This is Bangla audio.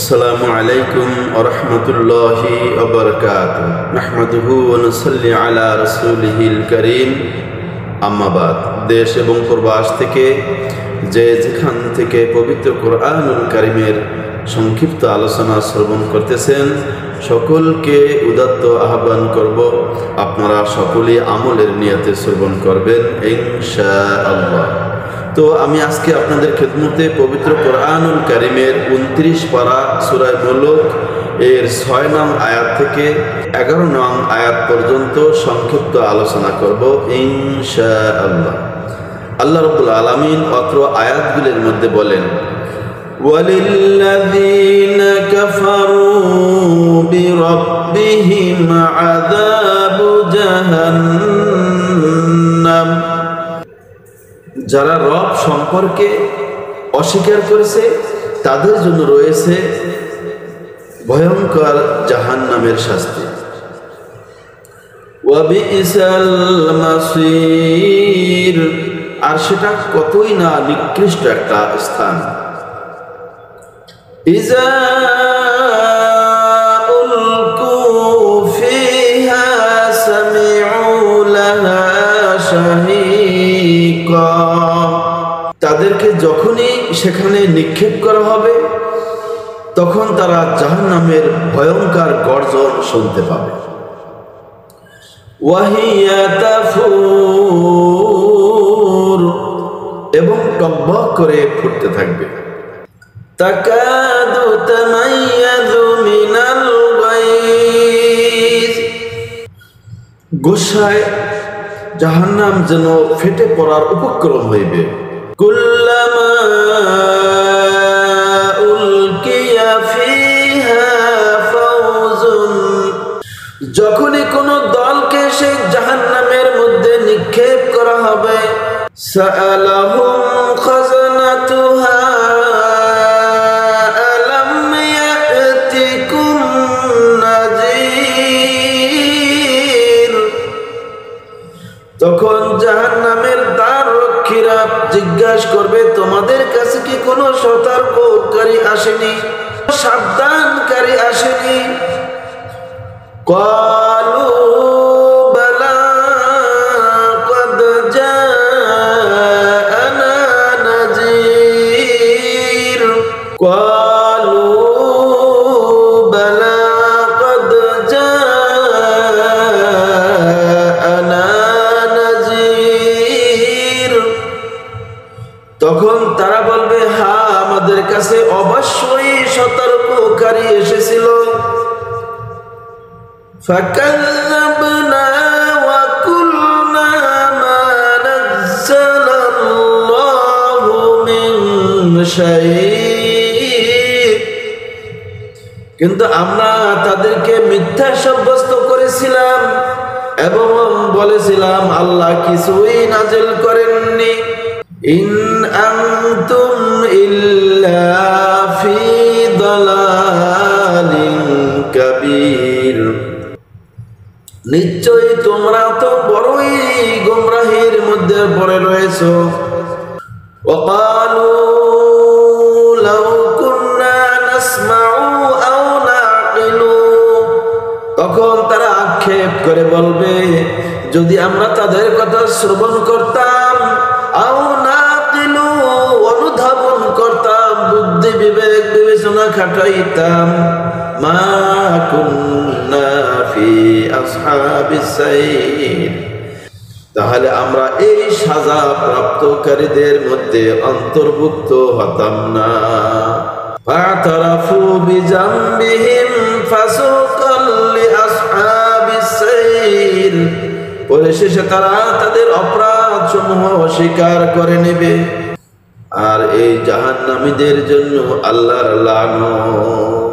আসসালামু আলাইকুম ওয়া রাহমাতুল্লাহি ওয়া বারাকাতুহু নাহমাদুহু ওয়া নুসাল্লি আলা রাসূলিহিল কারীম আম্মা বাদ। দেশ এবং প্রবাস থেকে যেখান থেকে পবিত্র কোরআনুল কারীমের সংক্ষিপ্ত আলোচনা শ্রবণ করতেছেন সকলকে উদাত্ত আহ্বান করব, আপনারা সকলেই আমলের নিয়তে শ্রবণ করবেন ইনশাআল্লাহ। তো আমি আজকে আপনাদের খেদমতে পবিত্র কোরআনুল কারীমের 29 পারা সূরা মুলক এর 6 নং আয়াত থেকে 11 নং আয়াত পর্যন্ত সংক্ষিপ্ত আলোচনা করব ইনশাআল্লাহ। আল্লাহ রাব্বুল আলামিন অত্র আয়াতগুলির মধ্যে বলেন, ওয়ালিল্লাযীনা কাফারু বিরাব্বিহিম আযাবু জাহান্নাম, যারা রব সম্পর্কে অস্বীকার করেছে তাদের জন্য রয়েছে ভয়ঙ্কর জাহান্নামের শাস্তি। ওয়া বিইসাল মাসীর, আর সেটা কতই না নিকৃষ্ট একটা স্থান। ইজা উলকু ফিহা সামিউ লাহা শাহীকা, তাদেরকে যখনই সেখানে নিক্ষেপ করা হবে তখন তারা জাহান্নামের ভয়ঙ্কর গর্জন শুনতে পাবে। ওয়াহিয়া তাফুর, এবং টকবক করে ফুটতে থাকবে। তাকাদু তামাইয়াযু মিনাল গায়জ, গোসায় জাহান্নাম যেন ফেটে পড়ার উপক্রম হইবে। কুল্লামা উলকিয়া ফিহা ফাউজুন, যখনই কোন দলকে সেই জাহান্নামের মধ্যে নিক্ষেপ করা হবে, সাআলাহুম খাজানাতুহা আলাম ইয়াতিকুম নাযীর, তখন জাহান্নামের দ্বার রক্ষীরা জিজ্ঞাসা করবে, তোমাদের কাছে কি কোনো সতর্ককারী আসেনি, সাবধানকারী আসেনি? ক্বালু বালা ক্বাদ জাআনা নাযীর, ক্বালু বালা ক্বাদ জাআনা নাযীর, তখন তারা বলবে, হ্যাঁ আমাদের কাছে অবশ্যই সতর্ককারী এসেছিল। ফাকাযযাবনা ওয়া কুলনা মা নাযালাল্লাহু মিন শাই', কিন্তু আমরা তাদেরকে মিথ্যা সাব্যস্ত করেছিলাম এবং বলেছিলাম আল্লাহ কিছুই নাযিল করেননি। ইন আনতুম ইল্লা ফি দালালিন কাবীর, নিশ্চয়ই তোমরা তো বড়ই গোমরাহির মধ্যে পড়ে রয়েছো। ওয়াকালু লাউ কুন্না নাসমাউ আও নাকিলু, তখন তারা আক্ষেপ করে বলবে, যদি আমরা তাদের কথা শ্রবণ করতাম, আও নাকিলু অনুধাবন করতাম, বুদ্ধি বিবেক বিবেচনা খাটাইতাম, মা কুন্না ফি আসহাবিস সাইর, তাহলে আমরা এই সাজা প্রাপ্তকারীদের মধ্যে অন্তর্ভুক্ত হতাম না। ফাতারাফু বিজামবিহিম ফাসুকাল লিআসহাবিস সাইর, পরিশেষে তারা তাদের অপরাধ সমূহ অস্বীকার করে নেবে, আর এই জাহান্নামীদের জন্য আল্লাহর লানত।